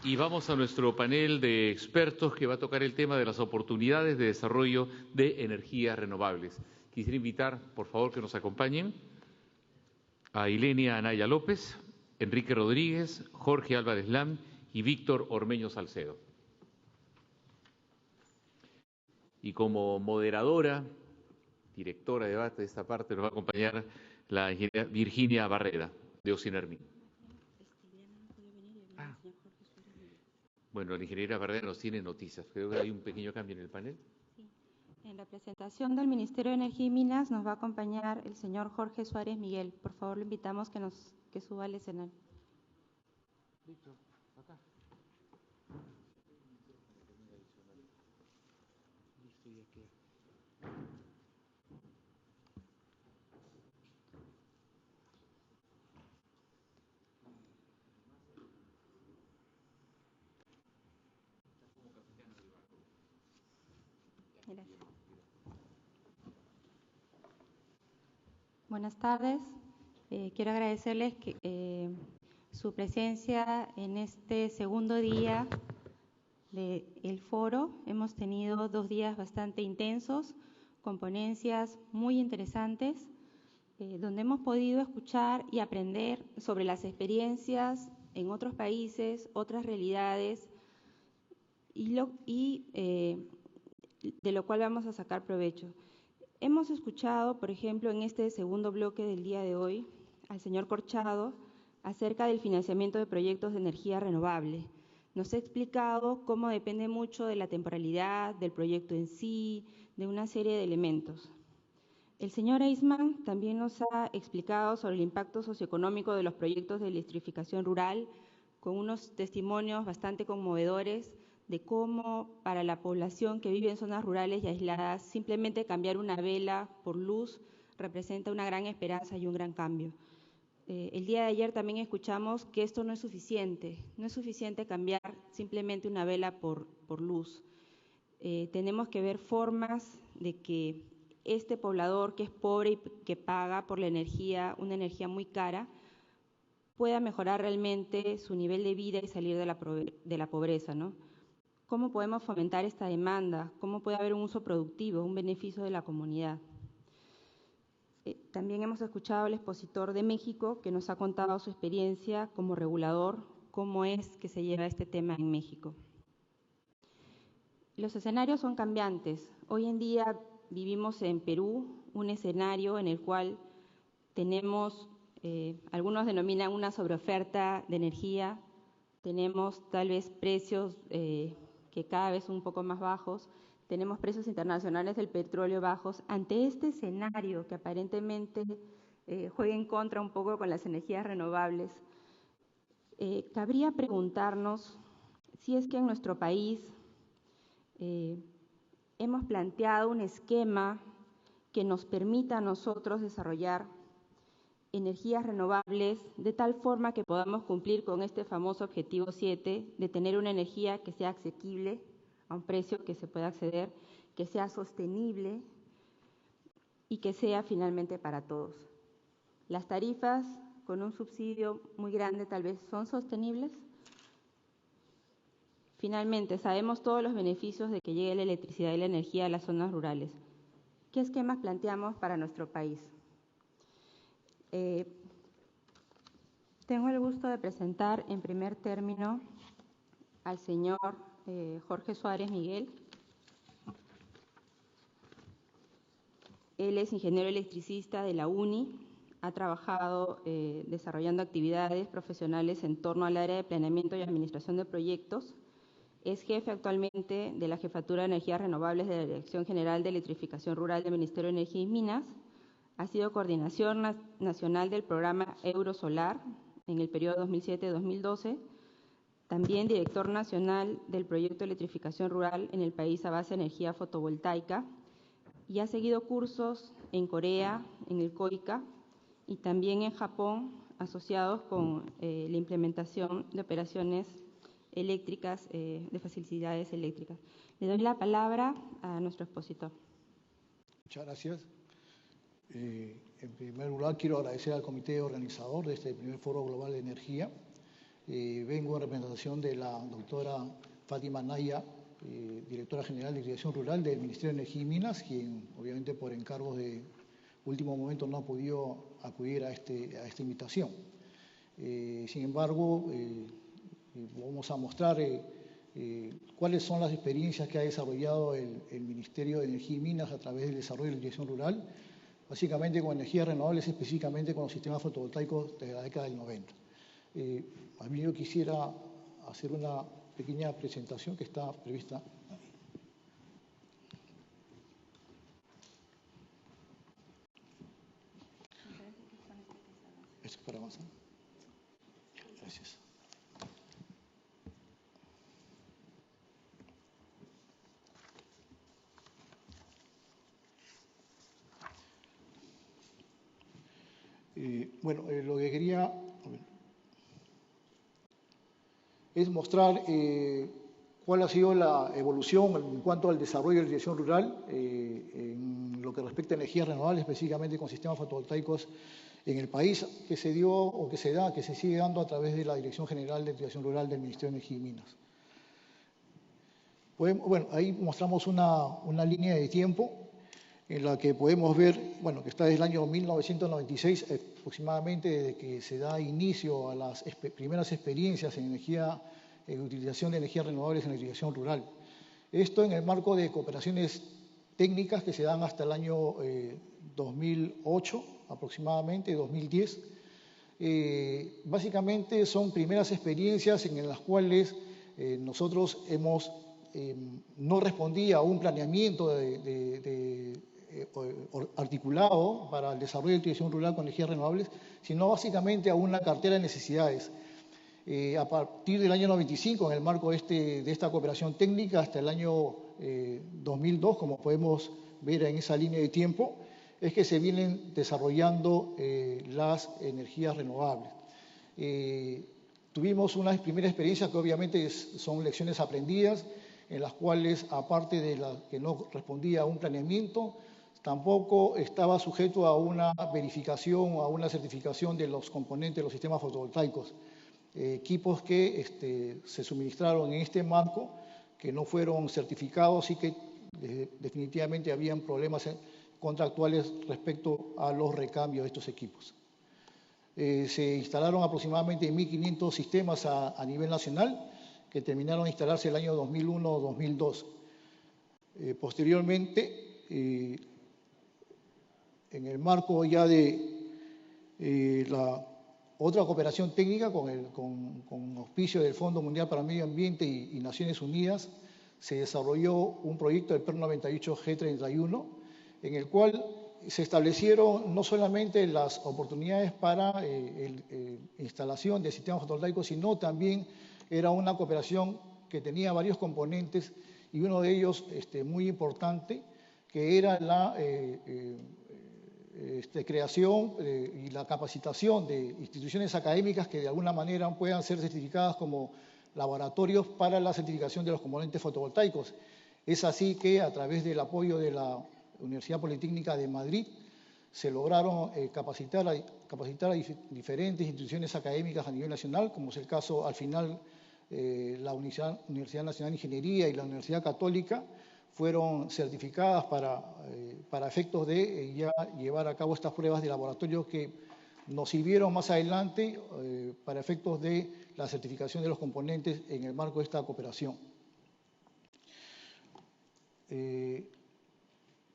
Y vamos a nuestro panel de expertos que va a tocar el tema de las oportunidades de desarrollo de energías renovables. Quisiera invitar, por favor, que nos acompañen a Ilenia Anaya López, Enrique Rodríguez, Jorge Álvarez Lam y Víctor Ormeño Salcedo. Y como moderadora, directora de debate de esta parte, nos va a acompañar la ingeniera Virginia Barrera, de Ocinermi. Bueno, la ingeniera Barrera nos tiene noticias. Creo que hay un pequeño cambio en el panel. Sí. En representación del Ministerio de Energía y Minas nos va a acompañar el señor Jorge Suárez Miguel. Por favor, lo invitamos que suba al escenario. Víctor, acá. Listo, y aquí. Gracias. Buenas tardes. Quiero agradecerles su presencia en este segundo día del foro. Hemos tenido 2 días bastante intensos, con ponencias muy interesantes, donde hemos podido escuchar y aprender sobre las experiencias en otros países, otras realidades, de lo cual vamos a sacar provecho. Hemos escuchado, por ejemplo, en este segundo bloque del día de hoy, al señor Corchado acerca del financiamiento de proyectos de energía renovable. Nos ha explicado cómo depende mucho de la temporalidad, del proyecto en sí, de una serie de elementos. El señor Eisman también nos ha explicado sobre el impacto socioeconómico de los proyectos de electrificación rural, con unos testimonios bastante conmovedores de cómo para la población que vive en zonas rurales y aisladas, simplemente cambiar una vela por luz representa una gran esperanza y un gran cambio. El día de ayer también escuchamos que esto no es suficiente cambiar simplemente una vela por luz. Tenemos que ver formas de que este poblador que es pobre y que paga por la energía, una energía muy cara, pueda mejorar realmente su nivel de vida y salir de la pobreza, ¿no? ¿Cómo podemos fomentar esta demanda? ¿Cómo puede haber un uso productivo, un beneficio de la comunidad? También hemos escuchado al expositor de México que nos ha contado su experiencia como regulador, cómo es que se lleva este tema en México. Los escenarios son cambiantes. Hoy en día vivimos en Perú un escenario en el cual tenemos, algunos denominan una sobreoferta de energía, tenemos tal vez precios que cada vez son un poco más bajos, tenemos precios internacionales del petróleo bajos. Ante este escenario que aparentemente juega en contra un poco con las energías renovables, cabría preguntarnos si es que en nuestro país hemos planteado un esquema que nos permita a nosotros desarrollar energías renovables de tal forma que podamos cumplir con este famoso objetivo 7 de tener una energía que sea asequible a un precio que se pueda acceder, que sea sostenible y que sea finalmente para todos. Las tarifas con un subsidio muy grande tal vez son sostenibles. Finalmente, sabemos todos los beneficios de que llegue la electricidad y la energía a las zonas rurales. ¿Qué esquemas planteamos para nuestro país? Tengo el gusto de presentar en primer término al señor Jorge Suárez Miguel. Él es ingeniero electricista de la UNI, ha trabajado desarrollando actividades profesionales en torno al área de planeamiento y administración de proyectos. Es jefe actualmente de la Jefatura de Energías Renovables de la Dirección General de Electrificación Rural del Ministerio de Energía y Minas. Ha sido coordinación nacional del programa Eurosolar en el periodo 2007-2012. También director nacional del proyecto de electrificación rural en el país a base de energía fotovoltaica. Y ha seguido cursos en Corea, en el COICA, y también en Japón, asociados con la implementación de operaciones eléctricas, de facilidades eléctricas. Le doy la palabra a nuestro expositor. Muchas gracias. En primer lugar, quiero agradecer al comité organizador de este primer Foro Global de Energía Vengo en representación de la doctora Fátima Naya, directora general de Dirección Rural del Ministerio de Energía y Minas, quien obviamente por encargos de último momento no ha podido acudir a esta invitación. Sin embargo, vamos a mostrar cuáles son las experiencias que ha desarrollado el Ministerio de Energía y Minas a través del desarrollo de la dirección rural, básicamente con energías renovables, específicamente con los sistemas fotovoltaicos de la década del 90. A mí yo quisiera hacer una pequeña presentación que está prevista. ¿Esto es para avanzar? Gracias. Bueno, lo que quería es mostrar cuál ha sido la evolución en cuanto al desarrollo de la dirección rural en lo que respecta a energías renovables, específicamente con sistemas fotovoltaicos en el país, que se dio o que se da, que se sigue dando a través de la Dirección General de Dirección Rural del Ministerio de Energía y Minas. Bueno, ahí mostramos una línea de tiempo en la que podemos ver, bueno, que está desde el año 1996 aproximadamente, desde que se da inicio a las primeras experiencias en utilización de energías renovables en la dirección rural. Esto en el marco de cooperaciones técnicas que se dan hasta el año 2008, aproximadamente, 2010. Básicamente son primeras experiencias en las cuales nosotros hemos no respondía a un planeamiento articulado para el desarrollo de la dirección rural con energías renovables, sino básicamente a una cartera de necesidades. A partir del año 95, en el marco de esta cooperación técnica, hasta el año 2002, como podemos ver en esa línea de tiempo, es que se vienen desarrollando las energías renovables. Tuvimos unas primeras experiencias que obviamente son lecciones aprendidas, en las cuales, aparte de la que no respondía a un planeamiento, tampoco estaba sujeto a una verificación o a una certificación de los componentes de los sistemas fotovoltaicos. Equipos que se suministraron en este marco, que no fueron certificados y que definitivamente habían problemas contractuales respecto a los recambios de estos equipos. Se instalaron aproximadamente 1.500 sistemas a nivel nacional, que terminaron de instalarse el año 2001-2002. Posteriormente, en el marco ya de la otra cooperación técnica con auspicio del Fondo Mundial para el Medio Ambiente y Naciones Unidas, se desarrolló un proyecto del PER 98G31, en el cual se establecieron no solamente las oportunidades para instalación de sistemas fotovoltaicos, sino también era una cooperación que tenía varios componentes y uno de ellos muy importante, que era la creación y la capacitación de instituciones académicas que de alguna manera puedan ser certificadas como laboratorios para la certificación de los componentes fotovoltaicos. Es así que a través del apoyo de la Universidad Politécnica de Madrid se lograron capacitar a diferentes instituciones académicas a nivel nacional, como es el caso al final la Universidad Nacional de Ingeniería y la Universidad Católica, fueron certificadas para efectos de ya llevar a cabo estas pruebas de laboratorio que nos sirvieron más adelante para efectos de la certificación de los componentes en el marco de esta cooperación.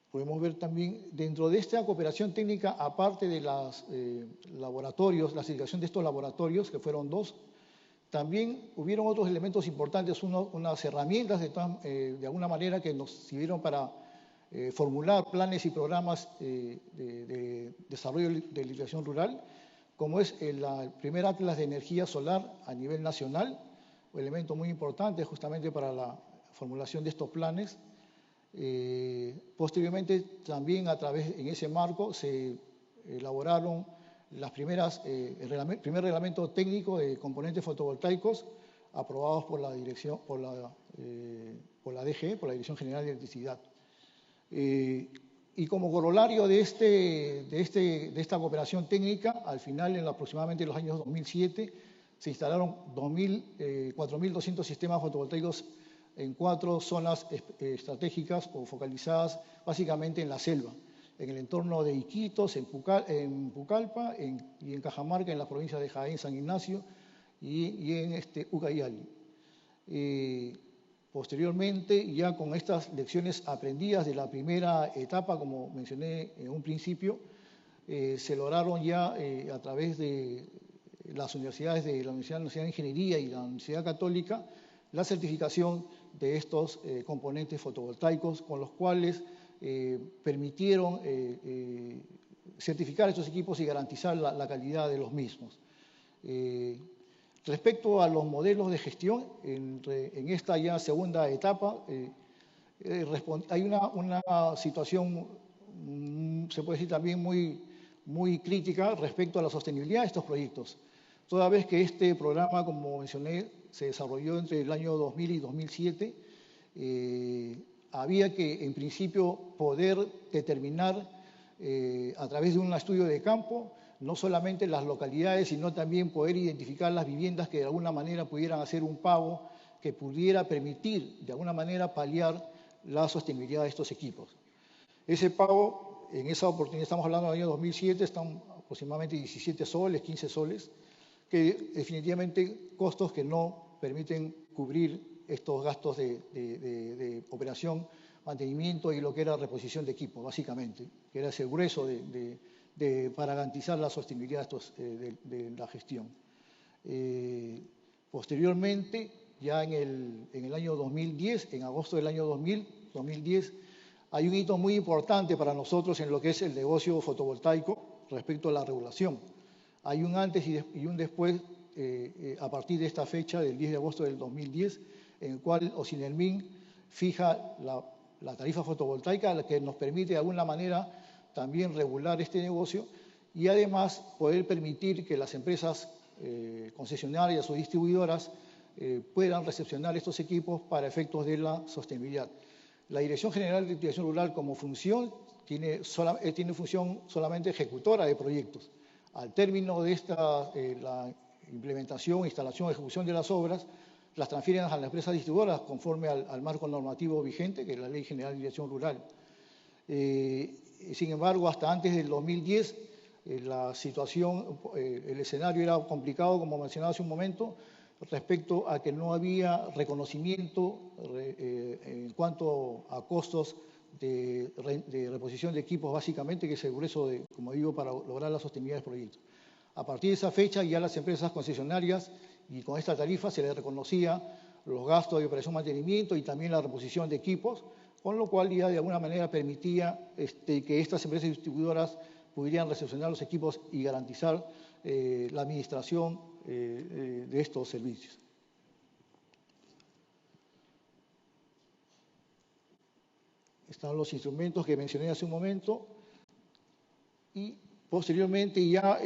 Podemos ver también, dentro de esta cooperación técnica, aparte de los laboratorios, la certificación de estos laboratorios, que fueron 2, también hubieron otros elementos importantes, unas herramientas de alguna manera que nos sirvieron para formular planes y programas de desarrollo de la dirección rural, como es el primer atlas de energía solar a nivel nacional, un elemento muy importante justamente para la formulación de estos planes. Posteriormente, también en ese marco se elaboraron el primer reglamento técnico de componentes fotovoltaicos aprobados por la DGE, por la Dirección General de Electricidad. Y como corolario de esta cooperación técnica, al final, aproximadamente en los años 2007, se instalaron 4.200 sistemas fotovoltaicos en 4 zonas estratégicas o focalizadas básicamente en la selva, en el entorno de Iquitos, en Pucallpa y en Cajamarca, en las provincias de Jaén, San Ignacio y en Ucayali. Posteriormente, ya con estas lecciones aprendidas de la primera etapa, como mencioné en un principio, se lograron ya a través de las universidades de la Universidad Nacional de Ingeniería y la Universidad Católica, la certificación de estos componentes fotovoltaicos, con los cuales permitieron certificar estos equipos y garantizar la calidad de los mismos. Respecto a los modelos de gestión, en esta ya segunda etapa, hay una situación, se puede decir también muy crítica respecto a la sostenibilidad de estos proyectos. Toda vez que este programa, como mencioné, se desarrolló entre el año 2000 y 2007, había que, en principio, poder determinar a través de un estudio de campo, no solamente las localidades, sino también poder identificar las viviendas que de alguna manera pudieran hacer un pago que pudiera permitir, de alguna manera, paliar la sostenibilidad de estos equipos. Ese pago, en esa oportunidad, estamos hablando del año 2007, están aproximadamente 17 soles, 15 soles, que definitivamente costos que no permiten cubrir estos gastos de operación, mantenimiento y lo que era reposición de equipo, básicamente, que era ese grueso para garantizar la sostenibilidad de la gestión. Posteriormente, ya en el año 2010, en agosto del año 2010, hay un hito muy importante para nosotros en lo que es el negocio fotovoltaico respecto a la regulación. Hay un antes y un después a partir de esta fecha, del 10 de agosto del 2010, en el cual Ocinermin fija la tarifa fotovoltaica, la que nos permite de alguna manera también regular este negocio y además poder permitir que las empresas concesionarias o distribuidoras puedan recepcionar estos equipos para efectos de la sostenibilidad. La Dirección General de Activación Rural como función tiene función solamente ejecutora de proyectos. Al término de la implementación, instalación, ejecución de las obras, las transfieren a las empresas distribuidoras conforme al marco normativo vigente, que es la Ley General de Dirección Rural. Sin embargo, hasta antes del 2010, la situación, el escenario era complicado, como mencionaba hace un momento, respecto a que no había reconocimiento en cuanto a costos de reposición de equipos, básicamente, que es el grueso, como digo, para lograr la sostenibilidad del proyecto. A partir de esa fecha, ya las empresas concesionarias, y con esta tarifa se les reconocía los gastos de operación y mantenimiento y también la reposición de equipos, con lo cual ya de alguna manera permitía que estas empresas distribuidoras pudieran recepcionar los equipos y garantizar la administración de estos servicios. Están los instrumentos que mencioné hace un momento y posteriormente ya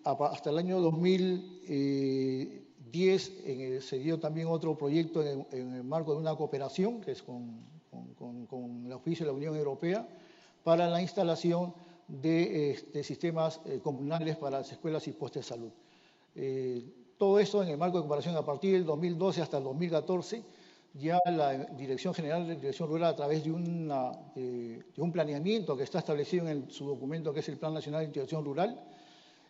hasta el año 2010 se dio también otro proyecto en el marco de una cooperación que es con el auspicio de la Unión Europea para la instalación de sistemas comunales para las escuelas y postes de salud. Todo esto en el marco de cooperación a partir del 2012 hasta el 2014, ya la Dirección General de Dirección Rural, a través de un planeamiento que está establecido en su documento, que es el Plan Nacional de Integración Rural,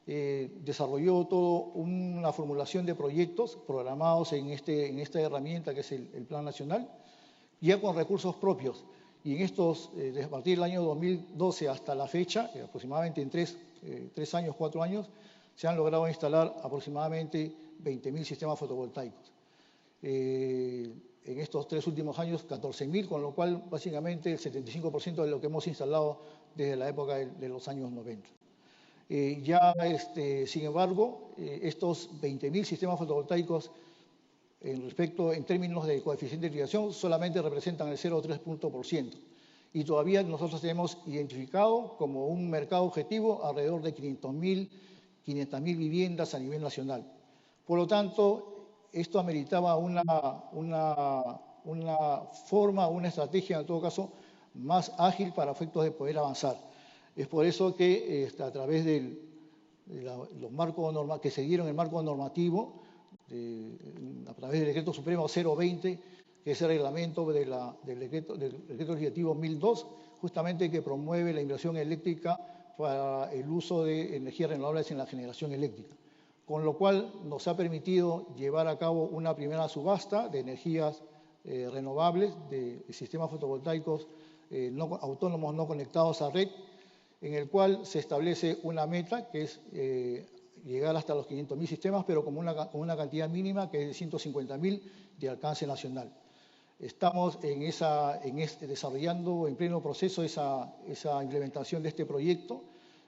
desarrolló toda una formulación de proyectos programados en esta herramienta que es el Plan Nacional, ya con recursos propios. Y en desde a partir del año 2012 hasta la fecha, aproximadamente en 3 años, 4 años, se han logrado instalar aproximadamente 20.000 sistemas fotovoltaicos. En estos 3 últimos años, 14.000, con lo cual básicamente el 75% de lo que hemos instalado desde la época de los años 90. Sin embargo, estos 20.000 sistemas fotovoltaicos en términos de coeficiente de irrigación solamente representan el 0,3%. Y todavía nosotros tenemos identificado como un mercado objetivo alrededor de 500.000 viviendas a nivel nacional. Por lo tanto, esto ameritaba una forma, una estrategia, en todo caso, más ágil para efectos de poder avanzar. Es por eso que a través de los marcos que se dieron el marco normativo a través del Decreto Supremo 020, que es el reglamento del decreto legislativo 1002, justamente que promueve la inversión eléctrica para el uso de energías renovables en la generación eléctrica, con lo cual nos ha permitido llevar a cabo una primera subasta de energías renovables, de sistemas fotovoltaicos autónomos no conectados a red, en el cual se establece una meta que es llegar hasta los 500.000 sistemas, pero con una cantidad mínima que es de 150.000 de alcance nacional. Estamos desarrollando en pleno proceso esa implementación de este proyecto.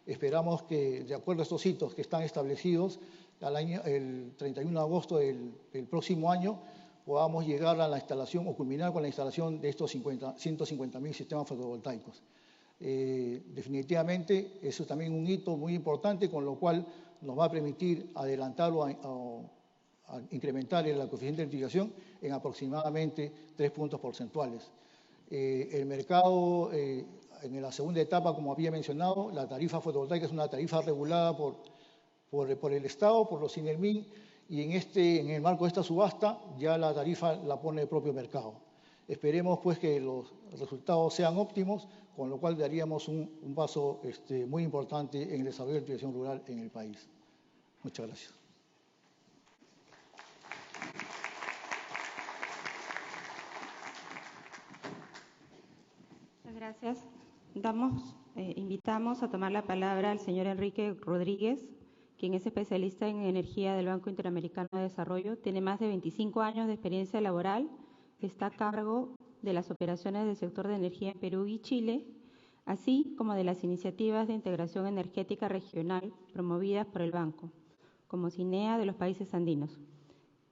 Esperamos que, de acuerdo a estos hitos que están establecidos, el 31 de agosto del próximo año podamos llegar a la instalación o culminar con la instalación de estos 150.000 sistemas fotovoltaicos. Definitivamente, eso es también un hito muy importante, con lo cual nos va a permitir adelantar o a incrementar el coeficiente de identificación en aproximadamente 3 puntos porcentuales. El mercado, en la segunda etapa, como había mencionado, la tarifa fotovoltaica es una tarifa regulada por el Estado, por los INERMIN, y en el marco de esta subasta ya la tarifa la pone el propio mercado. Esperemos pues que los resultados sean óptimos, con lo cual daríamos un paso muy importante en el desarrollo de la electrificación rural en el país. Muchas gracias. Muchas gracias. Invitamos a tomar la palabra al señor Enrique Rodríguez, quien es especialista en energía del Banco Interamericano de Desarrollo. Tiene más de 25 años de experiencia laboral. Está a cargo de las operaciones del sector de energía en Perú y Chile, así como de las iniciativas de integración energética regional promovidas por el banco, como CINEA de los países andinos.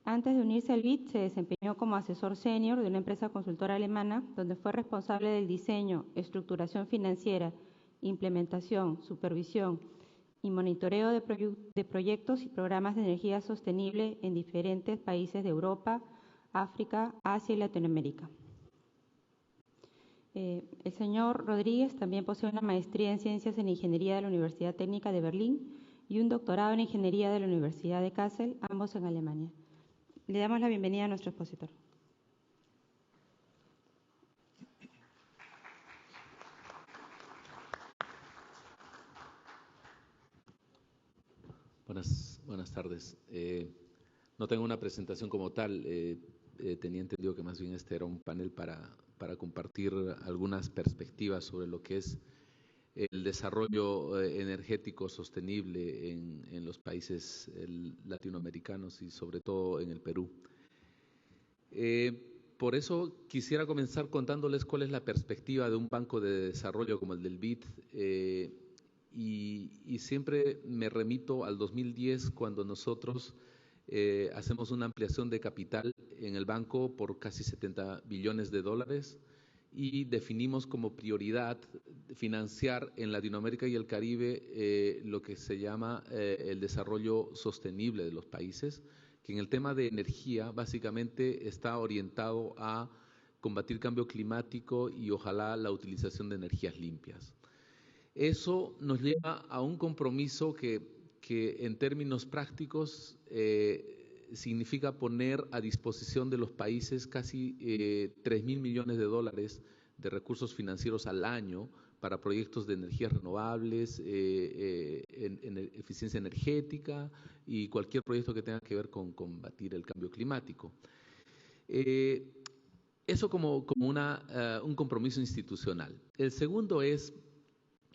Antes de unirse al BID, se desempeñó como asesor senior de una empresa consultora alemana, donde fue responsable del diseño, estructuración financiera, implementación, supervisión y monitoreo de proyectos y programas de energía sostenible en diferentes países de Europa, África, Asia y Latinoamérica. El señor Rodríguez también posee una maestría en Ciencias en Ingeniería de la Universidad Técnica de Berlín y un doctorado en Ingeniería de la Universidad de Kassel, ambos en Alemania. Le damos la bienvenida a nuestro expositor. Buenas tardes. No tengo una presentación como tal. Tenía entendido que más bien este era un panel para compartir algunas perspectivas sobre lo que es el desarrollo energético sostenible en los países latinoamericanos y sobre todo en el Perú. Por eso quisiera comenzar contándoles cuál es la perspectiva de un banco de desarrollo como el del BID. Y siempre me remito al 2010, cuando nosotros hacemos una ampliación de capital en el banco por casi 70 billones de dólares y definimos como prioridad financiar en Latinoamérica y el Caribe lo que se llama el desarrollo sostenible de los países, que en el tema de energía básicamente está orientado a combatir cambio climático y ojalá la utilización de energías limpias. Eso nos lleva a un compromiso que en términos prácticos significa poner a disposición de los países casi 3.000 millones de dólares de recursos financieros al año para proyectos de energías renovables, en eficiencia energética y cualquier proyecto que tenga que ver con combatir el cambio climático. Eso como un compromiso institucional. El segundo es,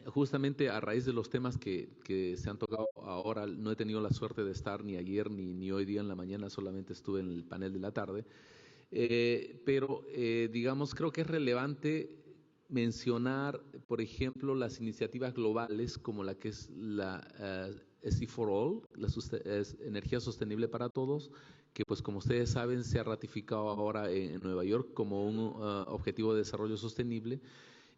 justamente a raíz de los temas que se han tocado ahora, no he tenido la suerte de estar ni ayer ni hoy día en la mañana, solamente estuve en el panel de la tarde, pero digamos, creo que es relevante mencionar, por ejemplo, las iniciativas globales como la que es la SE4All, Energía Sostenible para Todos, que pues como ustedes saben se ha ratificado ahora en Nueva York como un objetivo de desarrollo sostenible,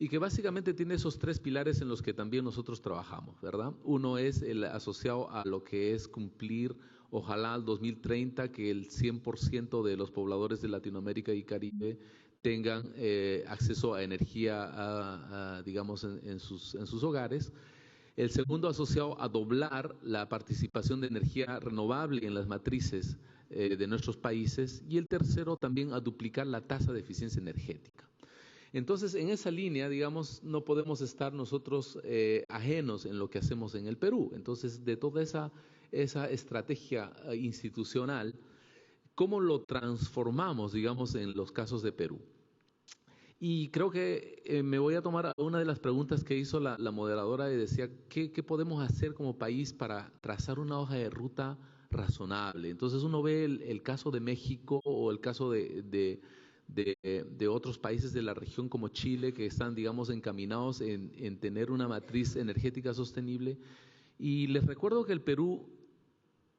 y que básicamente tiene esos 3 pilares en los que también nosotros trabajamos, ¿verdad? Uno es el asociado a lo que es cumplir, ojalá al 2030, que el 100% de los pobladores de Latinoamérica y Caribe tengan acceso a energía, digamos, en sus hogares. El segundo asociado a doblar la participación de energía renovable en las matrices de nuestros países. Y el tercero también a duplicar la tasa de eficiencia energética. Entonces, en esa línea, digamos, no podemos estar nosotros ajenos en lo que hacemos en el Perú. Entonces, de toda esa estrategia institucional, ¿cómo lo transformamos, digamos, en los casos de Perú? Y creo que me voy a tomar una de las preguntas que hizo la moderadora y decía, ¿qué podemos hacer como país para trazar una hoja de ruta razonable? Entonces uno ve el caso de México o el caso de otros países de la región como Chile que están, digamos, encaminados en tener una matriz energética sostenible. Y les recuerdo que el Perú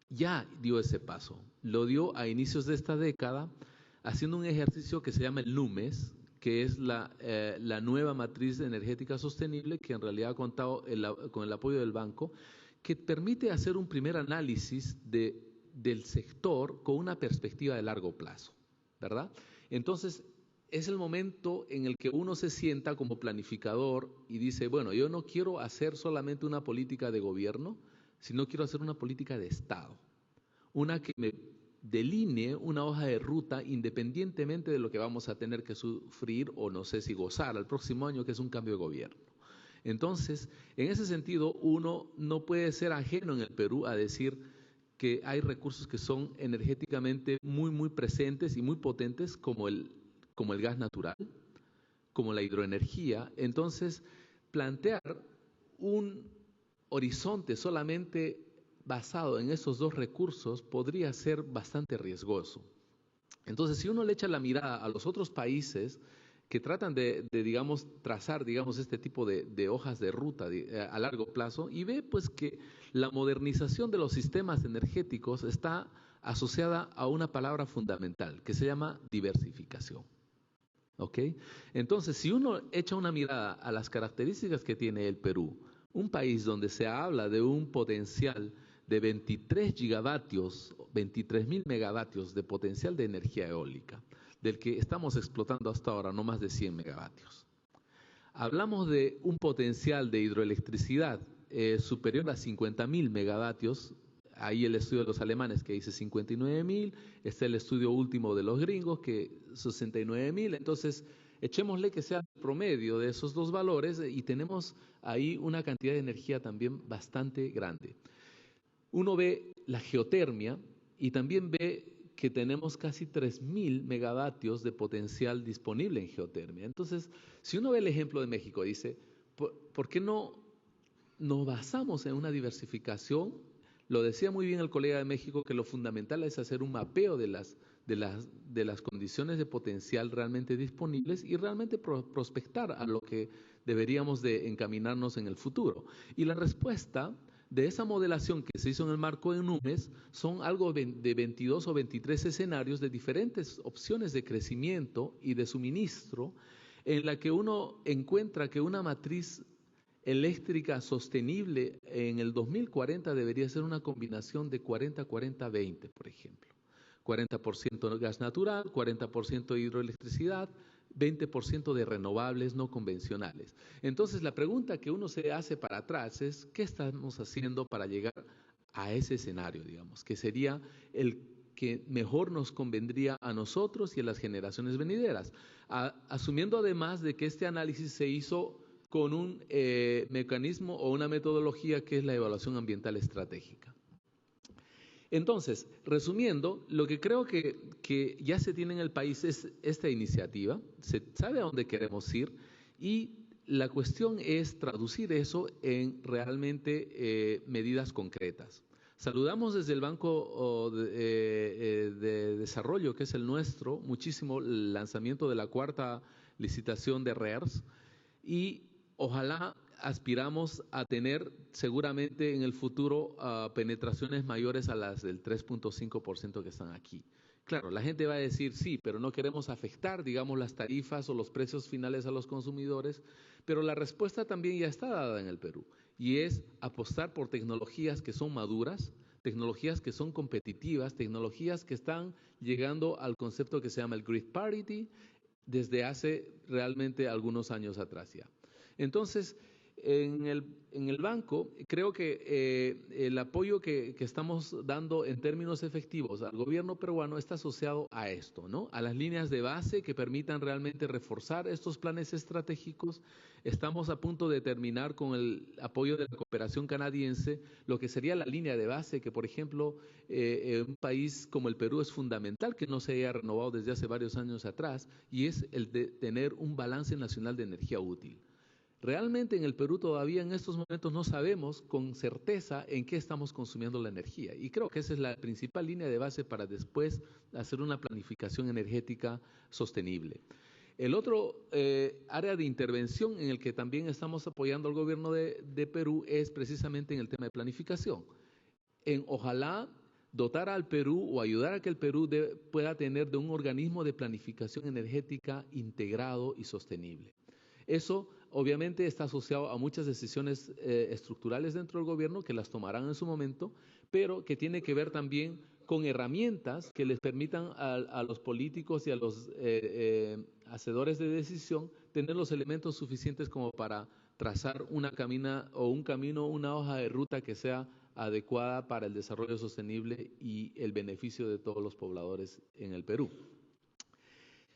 ya dio ese paso. Lo dio a inicios de esta década haciendo un ejercicio que se llama el NUMES, que es la nueva matriz energética sostenible, que en realidad ha contado con el apoyo del banco, que permite hacer un primer análisis del sector con una perspectiva de largo plazo, ¿verdad? Entonces, es el momento en el que uno se sienta como planificador y dice, bueno, yo no quiero hacer solamente una política de gobierno, sino quiero hacer una política de Estado, una que me delinee una hoja de ruta independientemente de lo que vamos a tener que sufrir o no sé si gozar al próximo año, que es un cambio de gobierno. Entonces, en ese sentido, uno no puede ser ajeno en el Perú a decir que hay recursos que son energéticamente muy presentes y muy potentes como el gas natural, como la hidroenergía. Entonces, plantear un horizonte solamente basado en esos dos recursos podría ser bastante riesgoso. Entonces, si uno le echa la mirada a los otros países que tratan digamos, trazar, digamos, este tipo de hojas de ruta a largo plazo y ve pues que la modernización de los sistemas energéticos está asociada a una palabra fundamental que se llama diversificación. ¿Ok? Entonces, si uno echa una mirada a las características que tiene el Perú, un país donde se habla de un potencial de 23 gigavatios, 23.000 megavatios de potencial de energía eólica, del que estamos explotando hasta ahora no más de 100 megavatios. Hablamos de un potencial de hidroelectricidad superior a 50.000 megavatios. Ahí el estudio de los alemanes que dice 59.000, está el estudio último de los gringos que 69.000, entonces echémosle que sea el promedio de esos dos valores y tenemos ahí una cantidad de energía también bastante grande. Uno ve la geotermia y también ve que tenemos casi 3.000 megavatios de potencial disponible en geotermia. Entonces, si uno ve el ejemplo de México, dice, ¿por qué no nos basamos en una diversificación? Lo decía muy bien el colega de México, que lo fundamental es hacer un mapeo de las condiciones de potencial realmente disponibles y realmente prospectar a lo que deberíamos de encaminarnos en el futuro. Y la respuesta de esa modelación que se hizo en el marco de NUMES son algo de 22 o 23 escenarios de diferentes opciones de crecimiento y de suministro, en la que uno encuentra que una matriz eléctrica sostenible en el 2040 debería ser una combinación de 40-40-20, por ejemplo. 40% gas natural, 40% hidroelectricidad, 20% de renovables no convencionales. Entonces, la pregunta que uno se hace para atrás es, ¿qué estamos haciendo para llegar a ese escenario, digamos, que sería el que mejor nos convendría a nosotros y a las generaciones venideras? Asumiendo además de que este análisis se hizo con un mecanismo o una metodología que es la evaluación ambiental estratégica. Entonces, resumiendo, lo que creo que ya se tiene en el país es esta iniciativa, se sabe a dónde queremos ir y la cuestión es traducir eso en realmente medidas concretas. Saludamos desde el Banco de Desarrollo, que es el nuestro, muchísimo el lanzamiento de la cuarta licitación de REERS y ojalá aspiramos a tener seguramente en el futuro penetraciones mayores a las del 3.5% que están aquí. Claro, la gente va a decir sí, pero no queremos afectar, digamos, las tarifas o los precios finales a los consumidores, pero la respuesta también ya está dada en el Perú y es apostar por tecnologías que son maduras, tecnologías que son competitivas, tecnologías que están llegando al concepto que se llama el grid parity desde hace realmente algunos años atrás ya. Entonces, En el banco, creo que el apoyo que estamos dando en términos efectivos al gobierno peruano está asociado a esto, ¿no? A las líneas de base que permitan realmente reforzar estos planes estratégicos. Estamos a punto de terminar con el apoyo de la cooperación canadiense, lo que sería la línea de base que, por ejemplo, en un país como el Perú es fundamental que no se haya renovado desde hace varios años atrás, y es el de tener un balance nacional de energía útil. Realmente en el Perú todavía en estos momentos no sabemos con certeza en qué estamos consumiendo la energía, y creo que esa es la principal línea de base para después hacer una planificación energética sostenible. El otro área de intervención en el que también estamos apoyando al gobierno de Perú es precisamente en el tema de planificación. Ojalá dotar al Perú o ayudar a que el Perú pueda tener de un organismo de planificación energética integrado y sostenible. Eso obviamente está asociado a muchas decisiones estructurales dentro del gobierno que las tomarán en su momento, pero que tiene que ver también con herramientas que les permitan a los políticos y a los hacedores de decisión tener los elementos suficientes como para trazar un camino, una hoja de ruta que sea adecuada para el desarrollo sostenible y el beneficio de todos los pobladores en el Perú.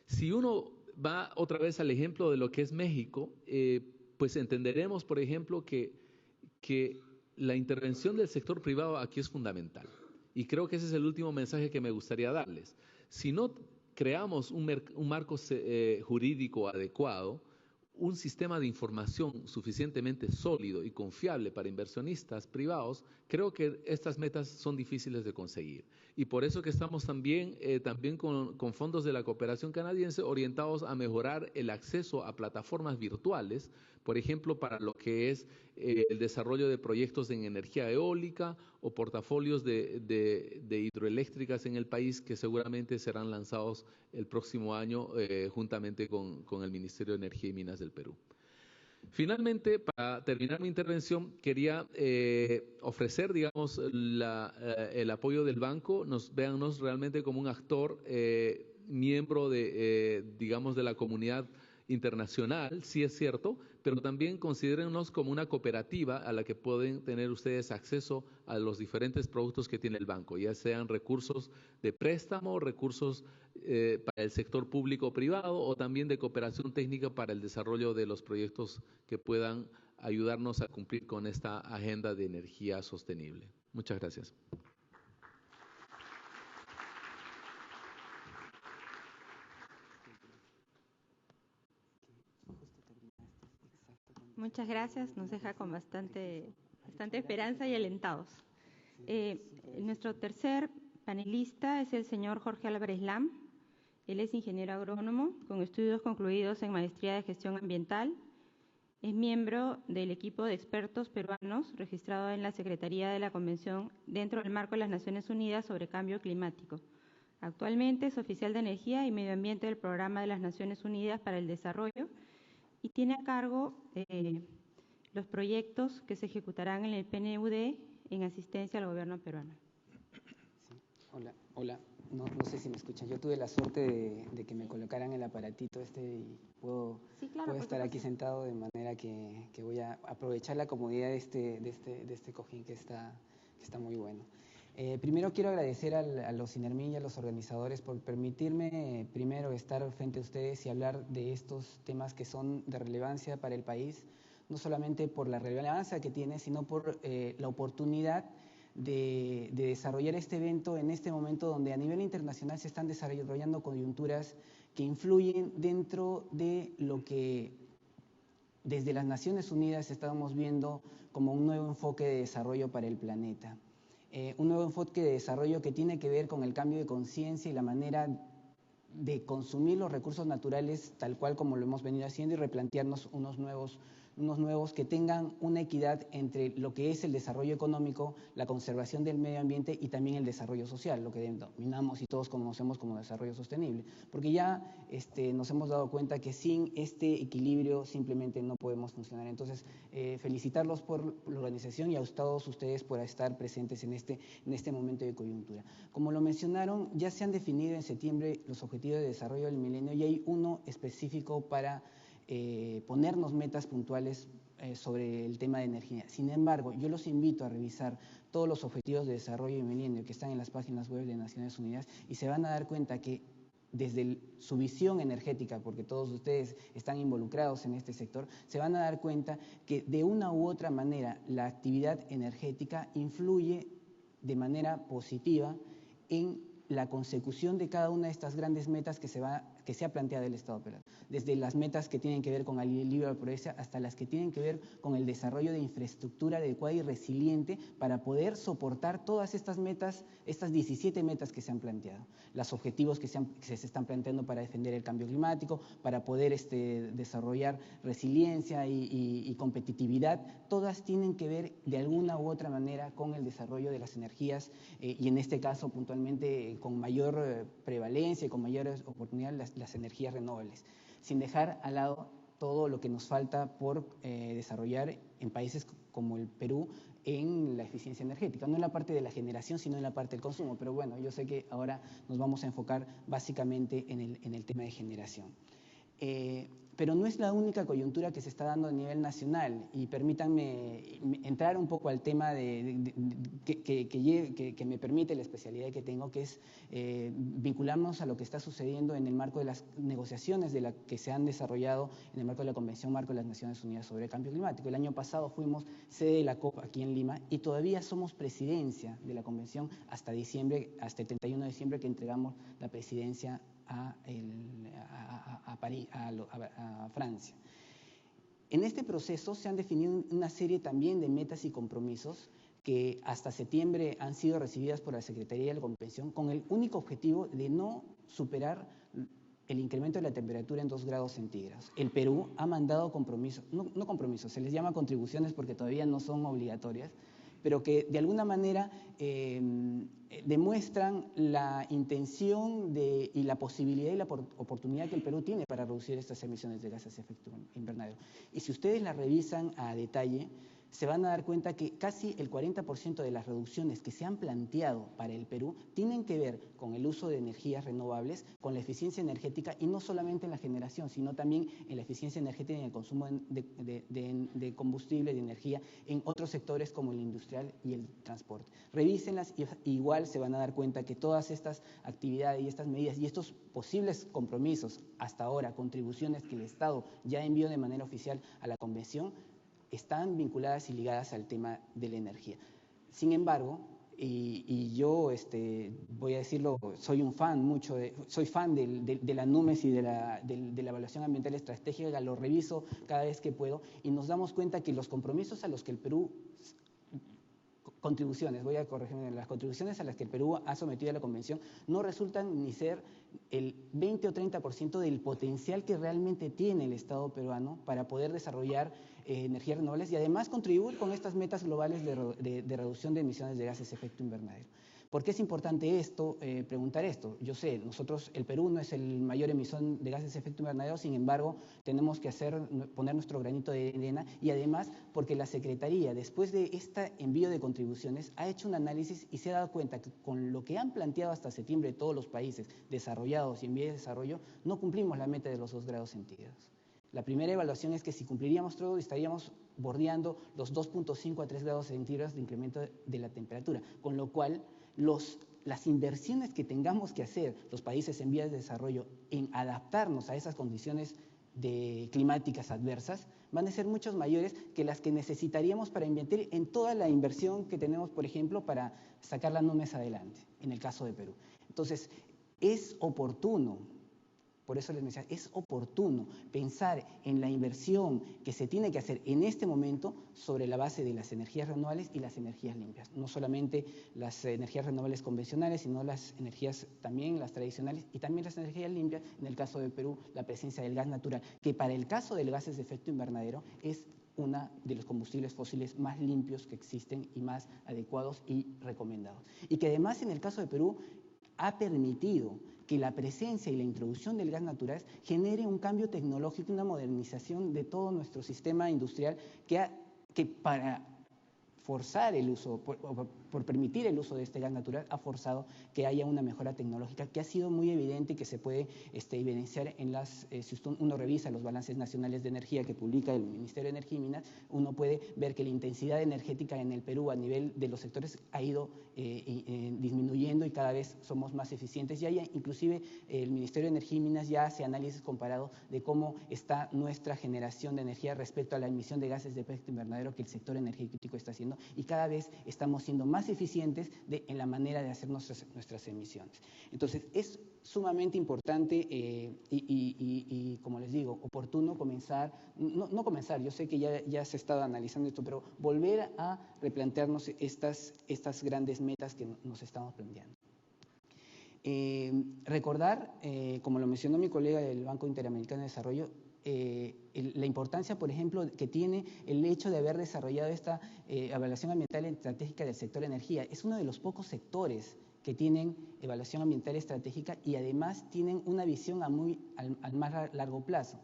Si uno va otra vez al ejemplo de lo que es México, pues entenderemos, por ejemplo, que la intervención del sector privado aquí es fundamental. Y creo que ese es el último mensaje que me gustaría darles. Si no creamos un marco jurídico adecuado, un sistema de información suficientemente sólido y confiable para inversionistas privados, creo que estas metas son difíciles de conseguir. Y por eso que estamos también con fondos de la cooperación canadiense orientados a mejorar el acceso a plataformas virtuales, por ejemplo, para lo que es el desarrollo de proyectos en energía eólica o portafolios de hidroeléctricas en el país que seguramente serán lanzados el próximo año juntamente con el Ministerio de Energía y Minas del Perú. Finalmente, para terminar mi intervención, quería ofrecer, digamos, el apoyo del banco. Véannos realmente como un actor, miembro digamos, de la comunidad internacional, sí es cierto, pero también considérennos como una cooperativa a la que pueden tener ustedes acceso a los diferentes productos que tiene el banco, ya sean recursos de préstamo, recursos para el sector público o privado, o también de cooperación técnica para el desarrollo de los proyectos que puedan ayudarnos a cumplir con esta agenda de energía sostenible. Muchas gracias. Muchas gracias, nos deja con bastante esperanza y alentados. Nuestro tercer panelista es el señor Jorge Álvarez Lam. Él es ingeniero agrónomo con estudios concluidos en Maestría de Gestión Ambiental. Es miembro del equipo de expertos peruanos registrado en la Secretaría de la Convención dentro del marco de las Naciones Unidas sobre Cambio Climático. Actualmente es oficial de Energía y Medio Ambiente del Programa de las Naciones Unidas para el Desarrollo y tiene a cargo los proyectos que se ejecutarán en el PNUD en asistencia al gobierno peruano. Sí. Hola. No sé si me escuchan. Yo tuve la suerte de que me colocaran el aparatito y puedo estar aquí sentado, de manera que voy a aprovechar la comodidad de este cojín que está muy bueno. Primero quiero agradecer a los INERMI y a los organizadores por permitirme primero estar frente a ustedes y hablar de estos temas que son de relevancia para el país, no solamente por la relevancia que tiene, sino por la oportunidad de desarrollar este evento en este momento donde a nivel internacional se están desarrollando coyunturas que influyen dentro de lo que desde las Naciones Unidas estamos viendo como un nuevo enfoque de desarrollo para el planeta. Un nuevo enfoque de desarrollo que tiene que ver con el cambio de conciencia y la manera de consumir los recursos naturales tal cual como lo hemos venido haciendo y replantearnos unos nuevos que tengan una equidad entre lo que es el desarrollo económico, la conservación del medio ambiente y también el desarrollo social, lo que denominamos y todos conocemos como desarrollo sostenible. Porque ya nos hemos dado cuenta que sin este equilibrio simplemente no podemos funcionar. Entonces, felicitarlos por la organización y a todos ustedes por estar presentes en este momento de coyuntura. Como lo mencionaron, ya se han definido en septiembre los objetivos de desarrollo del milenio y hay uno específico para ponernos metas puntuales sobre el tema de energía. Sin embargo, yo los invito a revisar todos los objetivos de desarrollo del milenio que están en las páginas web de Naciones Unidas y se van a dar cuenta que desde su visión energética, porque todos ustedes están involucrados en este sector, se van a dar cuenta que de una u otra manera la actividad energética influye de manera positiva en la consecución de cada una de estas grandes metas que se ha planteado el Estado peruano. Desde las metas que tienen que ver con la libre progreso hasta las que tienen que ver con el desarrollo de infraestructura adecuada y resiliente para poder soportar todas estas metas, estas 17 metas que se han planteado. Los objetivos que se están planteando para defender el cambio climático, para poder desarrollar resiliencia y competitividad, todas tienen que ver de alguna u otra manera con el desarrollo de las energías y en este caso puntualmente con mayor prevalencia y con mayores oportunidades las energías renovables, sin dejar al lado todo lo que nos falta por desarrollar en países como el Perú en la eficiencia energética, no en la parte de la generación, sino en la parte del consumo. Pero bueno, yo sé que ahora nos vamos a enfocar básicamente en el tema de generación. Pero no es la única coyuntura que se está dando a nivel nacional y permítanme entrar un poco al tema que me permite la especialidad que tengo, que es vincularnos a lo que está sucediendo en el marco de las negociaciones que se han desarrollado en el marco de la Convención Marco de las Naciones Unidas sobre el Cambio Climático. El año pasado fuimos sede de la COP aquí en Lima y todavía somos presidencia de la Convención hasta diciembre, hasta el 31 de diciembre que entregamos la presidencia a Francia. En este proceso se han definido una serie también de metas y compromisos que hasta septiembre han sido recibidas por la Secretaría de la Convención con el único objetivo de no superar el incremento de la temperatura en 2 grados centígrados. El Perú ha mandado compromisos, no compromisos, se les llama contribuciones porque todavía no son obligatorias, pero que de alguna manera demuestran la intención y la posibilidad y la oportunidad que el Perú tiene para reducir estas emisiones de gases de efecto invernadero. Y si ustedes las revisan a detalle, se van a dar cuenta que casi el 40% de las reducciones que se han planteado para el Perú tienen que ver con el uso de energías renovables, con la eficiencia energética y no solamente en la generación, sino también en la eficiencia energética y en el consumo de combustible, de energía, en otros sectores como el industrial y el transporte. Revísenlas y igual se van a dar cuenta que todas estas actividades y estas medidas y estos posibles compromisos, hasta ahora, contribuciones que el Estado ya envió de manera oficial a la Convención, están vinculadas y ligadas al tema de la energía. Sin embargo, y yo voy a decirlo, soy fan de la NUMES y de la evaluación ambiental estratégica, lo reviso cada vez que puedo y nos damos cuenta que los compromisos a los que el Perú, las contribuciones a las que el Perú ha sometido a la Convención no resultan ni ser el 20 o 30% del potencial que realmente tiene el Estado peruano para poder desarrollar energías renovables y además contribuir con estas metas globales de reducción de emisiones de gases de efecto invernadero. ¿Por qué es importante preguntar esto? Yo sé, el Perú no es el mayor emisor de gases de efecto invernadero, sin embargo, tenemos que poner nuestro granito de arena y además porque la Secretaría, después de este envío de contribuciones, ha hecho un análisis y se ha dado cuenta que con lo que han planteado hasta septiembre todos los países desarrollados y en vías de desarrollo, no cumplimos la meta de los 2 grados centígrados. La primera evaluación es que si cumpliríamos todo, estaríamos bordeando los 2.5 a 3 grados centígrados de incremento de la temperatura, con lo cual las inversiones que tengamos que hacer los países en vías de desarrollo en adaptarnos a esas condiciones climáticas adversas van a ser mucho mayores que las que necesitaríamos para invertir en toda la inversión que tenemos, por ejemplo, para sacar la NUMES adelante, en el caso de Perú. Entonces, es oportuno. Por eso les decía, es oportuno pensar en la inversión que se tiene que hacer en este momento sobre la base de las energías renovables y las energías limpias. No solamente las energías renovables convencionales, sino las energías también, las tradicionales y también las energías limpias. En el caso de Perú, la presencia del gas natural, que para el caso de los gases de efecto invernadero es uno de los combustibles fósiles más limpios que existen y más adecuados y recomendados. Y que además en el caso de Perú ha permitido que la presencia y la introducción del gas natural genere un cambio tecnológico, una modernización de todo nuestro sistema industrial que para forzar el uso, por permitir el uso de este gas natural, ha forzado que haya una mejora tecnológica que ha sido muy evidente y que se puede evidenciar en si uno revisa los balances nacionales de energía que publica el Ministerio de Energía y Minas, uno puede ver que la intensidad energética en el Perú a nivel de los sectores ha ido disminuyendo y cada vez somos más eficientes. Ya inclusive el Ministerio de Energía y Minas ya hace análisis comparado de cómo está nuestra generación de energía respecto a la emisión de gases de efecto invernadero que el sector energético está haciendo, y cada vez estamos siendo más eficientes en la manera de hacer nuestras emisiones. Entonces, es sumamente importante y, como les digo, oportuno comenzar, no comenzar, yo sé que ya se ha estado analizando esto, pero volver a replantearnos estas grandes metas que nos estamos planteando. Recordar, como lo mencionó mi colega del Banco Interamericano de Desarrollo, la importancia, por ejemplo, que tiene el hecho de haber desarrollado esta evaluación ambiental estratégica del sector energía. Es uno de los pocos sectores que tienen evaluación ambiental estratégica y además tienen una visión al más largo plazo.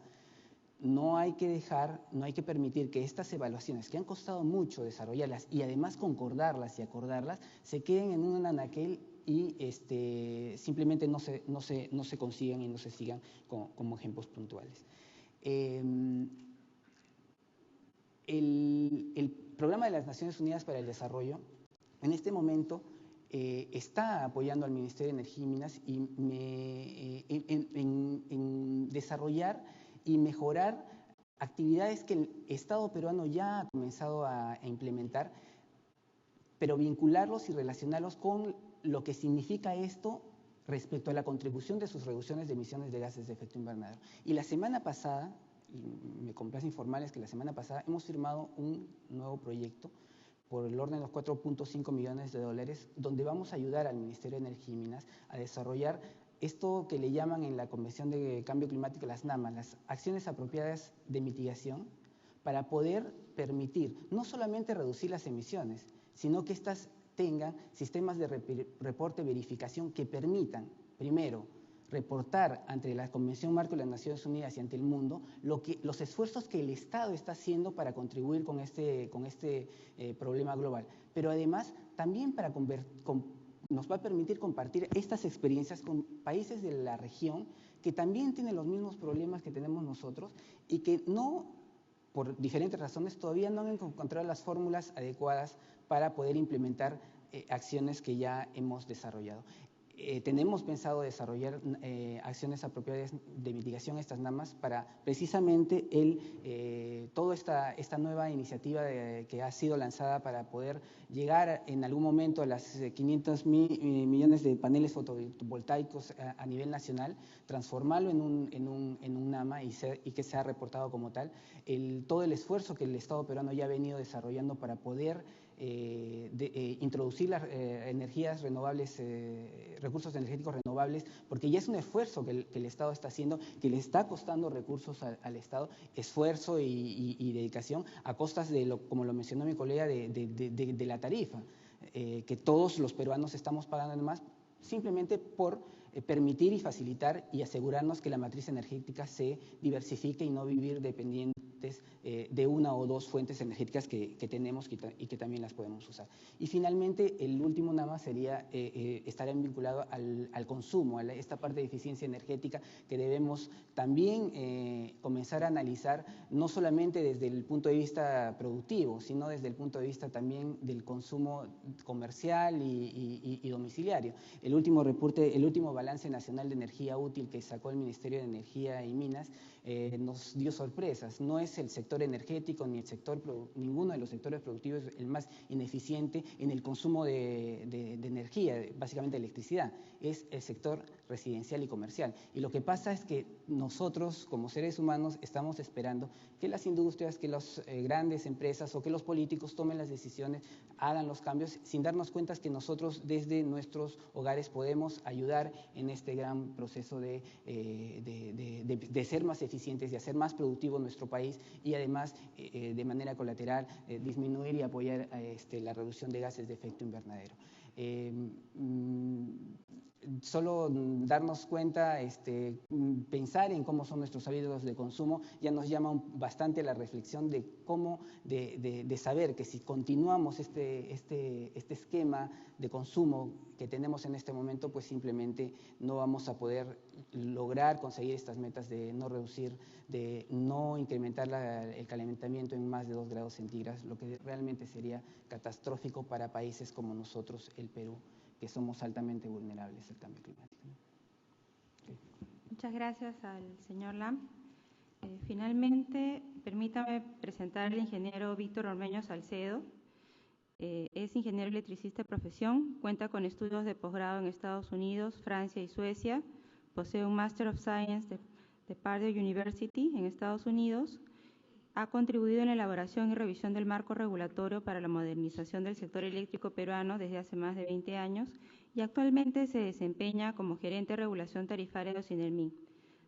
No hay que permitir que estas evaluaciones, que han costado mucho desarrollarlas y además concordarlas y acordarlas, se queden en un anaquel y simplemente no se consigan y no se sigan como ejemplos puntuales. El Programa de las Naciones Unidas para el Desarrollo, en este momento, está apoyando al Ministerio de Energía y Minas en desarrollar y mejorar actividades que el Estado peruano ya ha comenzado a implementar, pero vincularlos y relacionarlos con lo que significa esto respecto a la contribución de sus reducciones de emisiones de gases de efecto invernadero. Y la semana pasada, y me complace informarles que la semana pasada hemos firmado un nuevo proyecto por el orden de los 4.5 millones de dólares, donde vamos a ayudar al Ministerio de Energía y Minas a desarrollar esto que le llaman en la Convención de Cambio Climático las NAMA, las acciones apropiadas de mitigación, para poder permitir no solamente reducir las emisiones, sino que estas tengan sistemas de reporte y verificación que permitan, primero, reportar ante la Convención Marco de las Naciones Unidas y ante el mundo los esfuerzos que el Estado está haciendo para contribuir con este problema global. Pero además también nos va a permitir compartir estas experiencias con países de la región que también tienen los mismos problemas que tenemos nosotros y que por diferentes razones, todavía no han encontrado las fórmulas adecuadas para poder implementar acciones que ya hemos desarrollado. Tenemos pensado desarrollar acciones apropiadas de mitigación, estas NAMAs, para precisamente toda esta nueva iniciativa que ha sido lanzada para poder llegar en algún momento a las 500 millones de paneles fotovoltaicos a nivel nacional, transformarlo en un NAMA y que sea reportado como tal. Todo el esfuerzo que el Estado peruano ya ha venido desarrollando para poder introducir las energías renovables, recursos energéticos renovables, porque ya es un esfuerzo que el Estado está haciendo, que le está costando recursos al Estado, esfuerzo y dedicación a costas como lo mencionó mi colega, de la tarifa, que todos los peruanos estamos pagando además, simplemente por permitir y facilitar y asegurarnos que la matriz energética se diversifique y no vivir dependientes de una o dos fuentes energéticas que tenemos y que también las podemos usar. Y finalmente, el último nada más sería estar vinculado al consumo, a esta parte de eficiencia energética que debemos también comenzar a analizar, no solamente desde el punto de vista productivo, sino desde el punto de vista también del consumo comercial y domiciliario. El último balance nacional de energía útil que sacó el Ministerio de Energía y Minas nos dio sorpresas. No es el sector energético ni ninguno de los sectores productivos el más ineficiente en el consumo de energía, básicamente electricidad, es el sector residencial y comercial. Y lo que pasa es que nosotros como seres humanos estamos esperando que las industrias, que las grandes empresas o que los políticos tomen las decisiones, hagan los cambios, sin darnos cuenta que nosotros desde nuestros hogares podemos ayudar en este gran proceso de ser más eficientes, de hacer más productivo nuestro país y además de manera colateral disminuir y apoyar la reducción de gases de efecto invernadero. solo darnos cuenta, pensar en cómo son nuestros hábitos de consumo, ya nos llama bastante la reflexión de cómo, de saber que si continuamos este esquema de consumo que tenemos en este momento, pues simplemente no vamos a poder lograr conseguir estas metas de no reducir, de no incrementar el calentamiento en más de 2 grados centígrados, lo que realmente sería catastrófico para países como nosotros, el Perú, que somos altamente vulnerables al cambio climático. Okay. Muchas gracias al señor Lam. Finalmente, permítame presentar al ingeniero Víctor Ormeño Salcedo. Es ingeniero electricista de profesión, cuenta con estudios de posgrado en Estados Unidos, Francia y Suecia, posee un Master of Science de Purdue University en Estados Unidos. Ha contribuido en la elaboración y revisión del marco regulatorio para la modernización del sector eléctrico peruano desde hace más de 20 años y actualmente se desempeña como gerente de regulación tarifaria de OCINELMIN.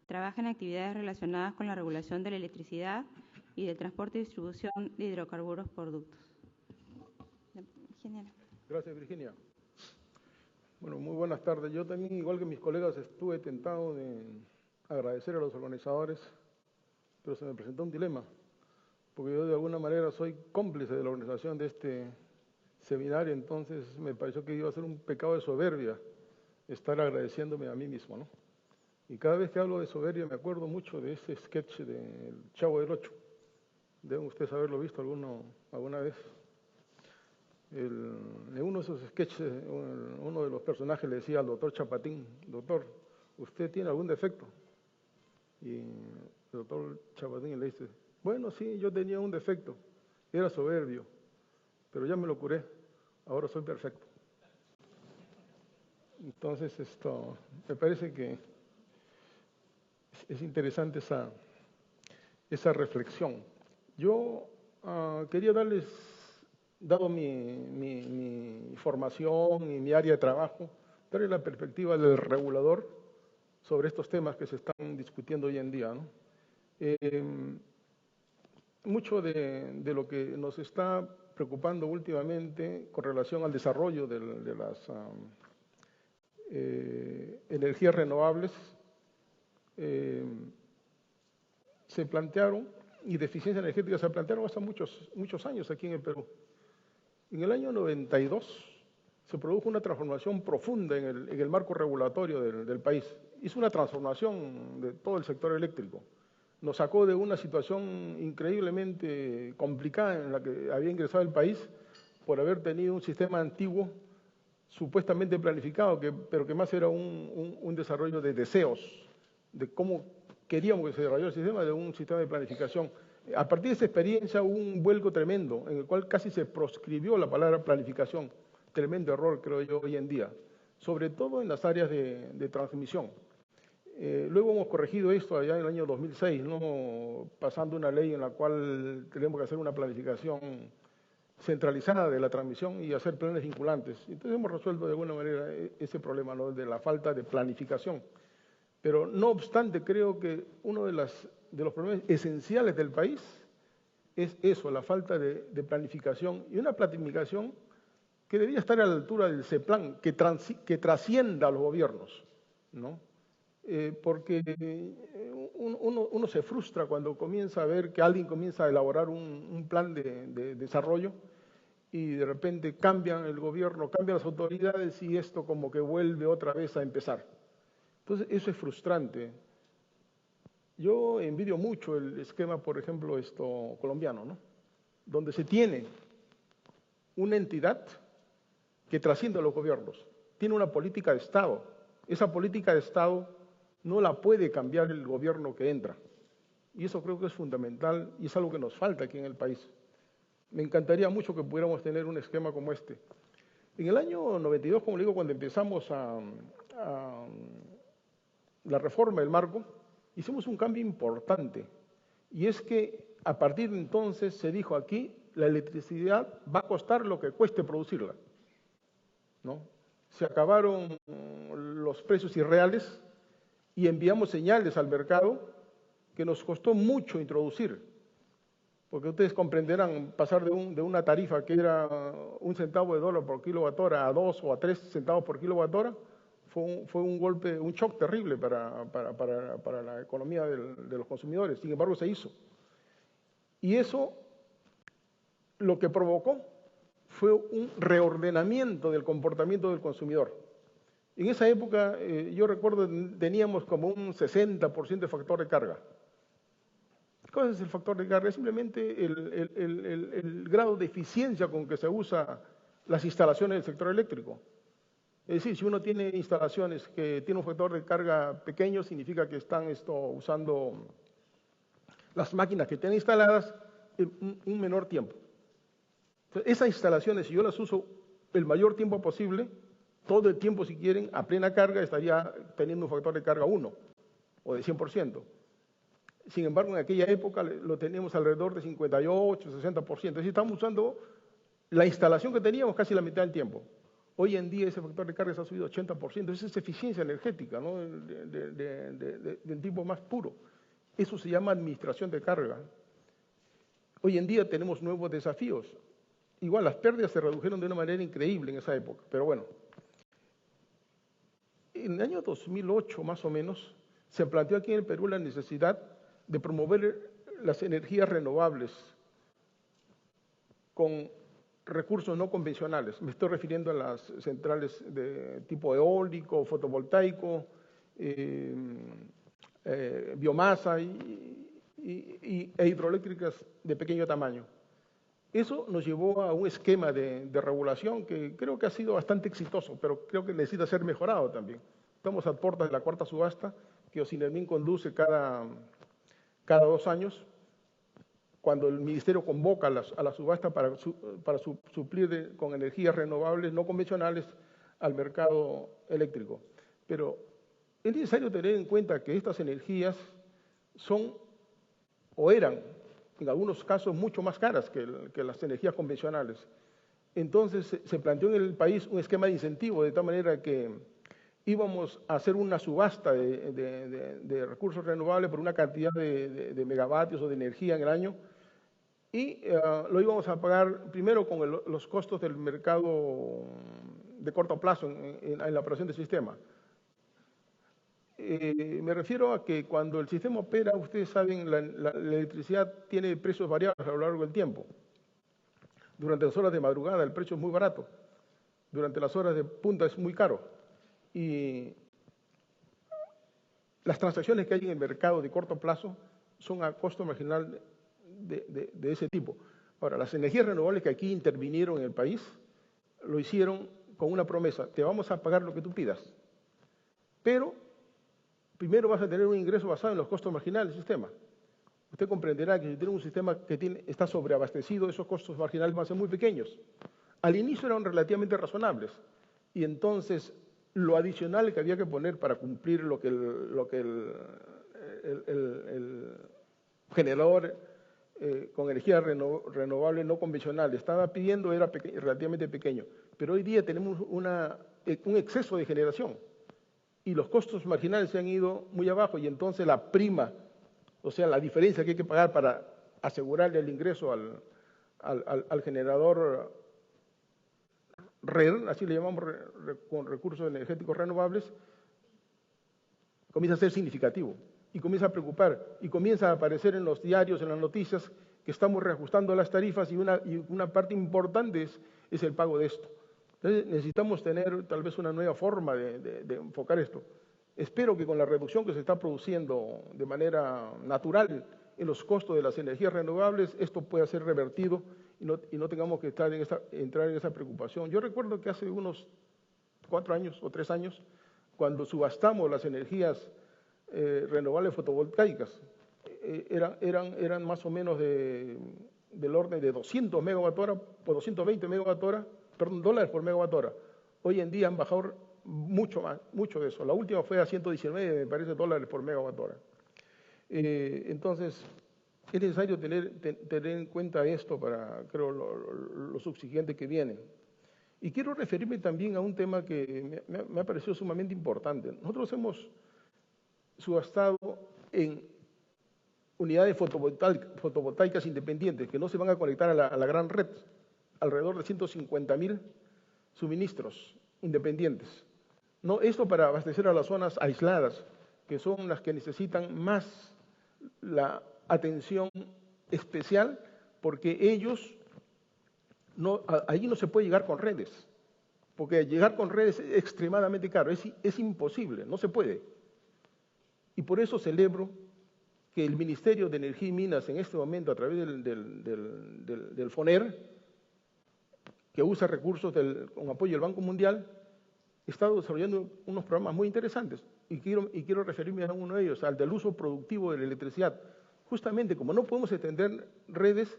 Trabaja en actividades relacionadas con la regulación de la electricidad y del transporte y distribución de hidrocarburos por ductos. Ingeniero. Gracias, Virginia. Bueno, muy buenas tardes. Yo también, igual que mis colegas, estuve tentado de agradecer a los organizadores, pero se me presentó un dilema, porque yo de alguna manera soy cómplice de la organización de este seminario, entonces me pareció que iba a ser un pecado de soberbia estar agradeciéndome a mí mismo, ¿no? Y cada vez que hablo de soberbia me acuerdo mucho de ese sketch del Chavo del Ocho. Deben ustedes haberlo visto alguna vez. En uno de esos sketches, uno de los personajes le decía al doctor Chapatín: doctor, ¿usted tiene algún defecto? Y el doctor Chapatín le dice: bueno, sí, yo tenía un defecto, era soberbio, pero ya me lo curé, ahora soy perfecto. Entonces, me parece que es interesante esa reflexión. Yo quería darles, dado mi formación y mi área de trabajo, darles la perspectiva del regulador sobre estos temas que se están discutiendo hoy en día, ¿no? Mucho de lo que nos está preocupando últimamente con relación al desarrollo de las energías renovables se plantearon, y de eficiencia energética se plantearon hace muchos años aquí en el Perú. En el año 92 se produjo una transformación profunda en el marco regulatorio del país. Hizo una transformación de todo el sector eléctrico. Nos sacó de una situación increíblemente complicada en la que había ingresado el país por haber tenido un sistema antiguo, supuestamente planificado, pero que más era un desarrollo de deseos, de cómo queríamos que se desarrollara el sistema, de un sistema de planificación. A partir de esa experiencia hubo un vuelco tremendo, en el cual casi se proscribió la palabra planificación. Tremendo error, creo yo, hoy en día, sobre todo en las áreas de transmisión. Luego hemos corregido esto allá en el año 2006, ¿no? Pasando una ley en la cual tenemos que hacer una planificación centralizada de la transmisión y hacer planes vinculantes. Entonces hemos resuelto de alguna manera ese problema, ¿no?, de la falta de planificación. Pero no obstante, creo que uno de los problemas esenciales del país es eso, la falta de planificación, y una planificación que debería estar a la altura del CEPLAN, que trascienda a los gobiernos, ¿no? Porque uno se frustra cuando comienza a ver que alguien comienza a elaborar un plan de desarrollo y de repente cambian el gobierno, cambian las autoridades y esto como que vuelve otra vez a empezar. Entonces eso es frustrante. Yo envidio mucho el esquema, por ejemplo, colombiano, ¿no?, donde se tiene una entidad que trasciende a los gobiernos, tiene una política de Estado. Esa política de Estado no la puede cambiar el gobierno que entra. Y eso creo que es fundamental y es algo que nos falta aquí en el país. Me encantaría mucho que pudiéramos tener un esquema como este. En el año 92, como le digo, cuando empezamos la reforma del marco, hicimos un cambio importante. Y es que a partir de entonces se dijo aquí, la electricidad va a costar lo que cueste producirla, ¿no? Se acabaron los precios irreales y enviamos señales al mercado que nos costó mucho introducir, porque ustedes comprenderán, pasar de una tarifa que era $1 centavo por kilowatt hora a 2 o a 3 centavos por kilowatt hora fue un golpe, un shock terrible para la economía de los consumidores. Sin embargo, se hizo. Y eso lo que provocó fue un reordenamiento del comportamiento del consumidor. En esa época, yo recuerdo, teníamos como un 60% de factor de carga. ¿Cuál es el factor de carga? Es simplemente el grado de eficiencia con que se usa las instalaciones del sector eléctrico. Es decir, si uno tiene instalaciones que tienen un factor de carga pequeño, significa que están usando las máquinas que tienen instaladas en un menor tiempo. Entonces, esas instalaciones, si yo las uso el mayor tiempo posible, todo el tiempo si quieren, a plena carga, estaría teniendo un factor de carga 1 o de 100%. Sin embargo, en aquella época lo teníamos alrededor de 58, 60%. Es decir, estamos usando la instalación que teníamos casi la mitad del tiempo. Hoy en día ese factor de carga se ha subido 80%. Esa es eficiencia energética, ¿no? Del tipo más puro. Eso se llama administración de carga. Hoy en día tenemos nuevos desafíos. Igual, las pérdidas se redujeron de una manera increíble en esa época, pero bueno. En el año 2008, más o menos, se planteó aquí en el Perú la necesidad de promover las energías renovables con recursos no convencionales. Me estoy refiriendo a las centrales de tipo eólico, fotovoltaico, biomasa e hidroeléctricas de pequeño tamaño. Eso nos llevó a un esquema de regulación que creo que ha sido bastante exitoso, pero creo que necesita ser mejorado también. Estamos a puertas de la cuarta subasta que OSINERMIN conduce cada 2 años, cuando el Ministerio convoca a la subasta para suplir con energías renovables no convencionales al mercado eléctrico. Pero es necesario tener en cuenta que estas energías son o eran, en algunos casos, mucho más caras que las energías convencionales. Entonces se planteó en el país un esquema de incentivo, de tal manera que íbamos a hacer una subasta de recursos renovables por una cantidad de megavatios o de energía en el año, y lo íbamos a pagar primero con los costos del mercado de corto plazo en la operación del sistema. Me refiero a que cuando el sistema opera, ustedes saben, la electricidad tiene precios variables a lo largo del tiempo. Durante las horas de madrugada el precio es muy barato, durante las horas de punta es muy caro. Y las transacciones que hay en el mercado de corto plazo son a costo marginal de ese tipo. Ahora, las energías renovables que aquí intervinieron en el país lo hicieron con una promesa: te vamos a pagar lo que tú pidas, pero primero vas a tener un ingreso basado en los costos marginales del sistema. Usted comprenderá que si tiene un sistema que está sobreabastecido, esos costos marginales van a ser muy pequeños. Al inicio eran relativamente razonables, y entonces lo adicional que había que poner para cumplir lo que el generador con energía renovable no convencional estaba pidiendo era relativamente pequeño. Pero hoy día tenemos un exceso de generación y los costos marginales se han ido muy abajo, y entonces la prima, o sea, la diferencia que hay que pagar para asegurarle el ingreso al generador red, así le llamamos, con recursos energéticos renovables, comienza a ser significativo y comienza a preocupar y comienza a aparecer en los diarios, en las noticias, que estamos reajustando las tarifas y una parte importante es el pago de esto. Entonces necesitamos tener tal vez una nueva forma de enfocar esto. Espero que con la reducción que se está produciendo de manera natural en los costos de las energías renovables, esto pueda ser revertido y no tengamos que entrar en esa preocupación. Yo recuerdo que hace unos 4 años o 3 años, cuando subastamos las energías renovables fotovoltaicas, eran más o menos del orden de 200 megawatt-hora o 220 megawatt-hora, perdón, dólares por megawatt-hora. Hoy en día han bajado mucho más, mucho de eso. La última fue a 119, me parece, dólares por megawatt-hora. Entonces, es necesario tener en cuenta esto para, creo, lo subsiguiente que viene. Y quiero referirme también a un tema que me ha parecido sumamente importante. Nosotros hemos subastado en unidades fotovoltaicas independientes que no se van a conectar a la gran red, alrededor de 150.000 suministros independientes. No, esto para abastecer a las zonas aisladas, que son las que necesitan más la atención especial, porque ellos, allí no se puede llegar con redes, porque llegar con redes es extremadamente caro, es imposible, no se puede. Y por eso celebro que el Ministerio de Energía y Minas en este momento, a través del FONER, que usa recursos con apoyo del Banco Mundial, está desarrollando unos programas muy interesantes. Y quiero referirme a uno de ellos, al del uso productivo de la electricidad. Justamente como no podemos extender redes,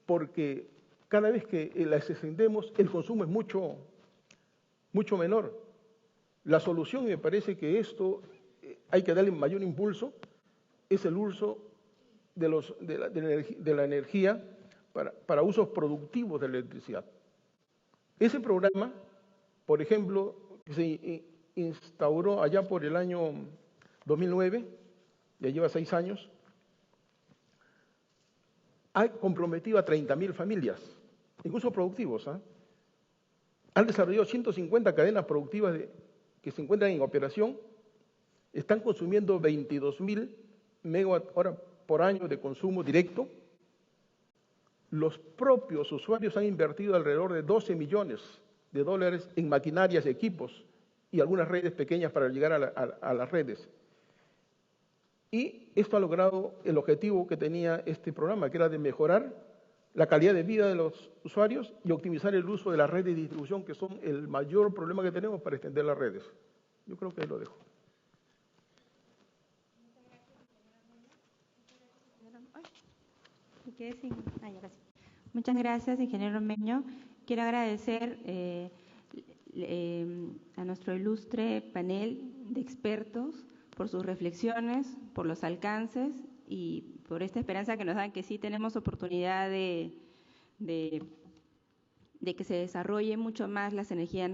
porque cada vez que las extendemos, el consumo es mucho menor. La solución, y me parece que esto hay que darle mayor impulso, es el uso de la energía para usos productivos de la electricidad. Ese programa, por ejemplo, se instauró allá por el año 2009, ya lleva 6 años, ha comprometido a 30.000 familias en usos productivos. Han desarrollado 150 cadenas productivas que se encuentran en operación, están consumiendo 22.000 megawatt-hora por año de consumo directo. Los propios usuarios han invertido alrededor de $12 millones en maquinarias, equipos y algunas redes pequeñas para llegar a las redes. Y esto ha logrado el objetivo que tenía este programa, que era de mejorar la calidad de vida de los usuarios y optimizar el uso de las redes de distribución, que son el mayor problema que tenemos para extender las redes. Yo creo que ahí lo dejo. Muchas gracias, ingeniero Meño. Quiero agradecer a nuestro ilustre panel de expertos por sus reflexiones, por los alcances y por esta esperanza que nos dan que sí tenemos oportunidad de que se desarrolle mucho más las energías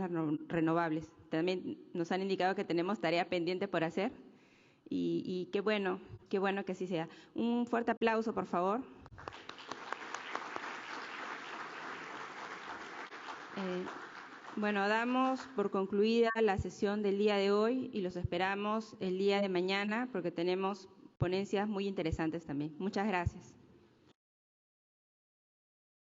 renovables. También nos han indicado que tenemos tarea pendiente por hacer y qué bueno que así sea. Un fuerte aplauso, por favor. Bueno, damos por concluida la sesión del día de hoy y los esperamos el día de mañana porque tenemos ponencias muy interesantes también. Muchas gracias.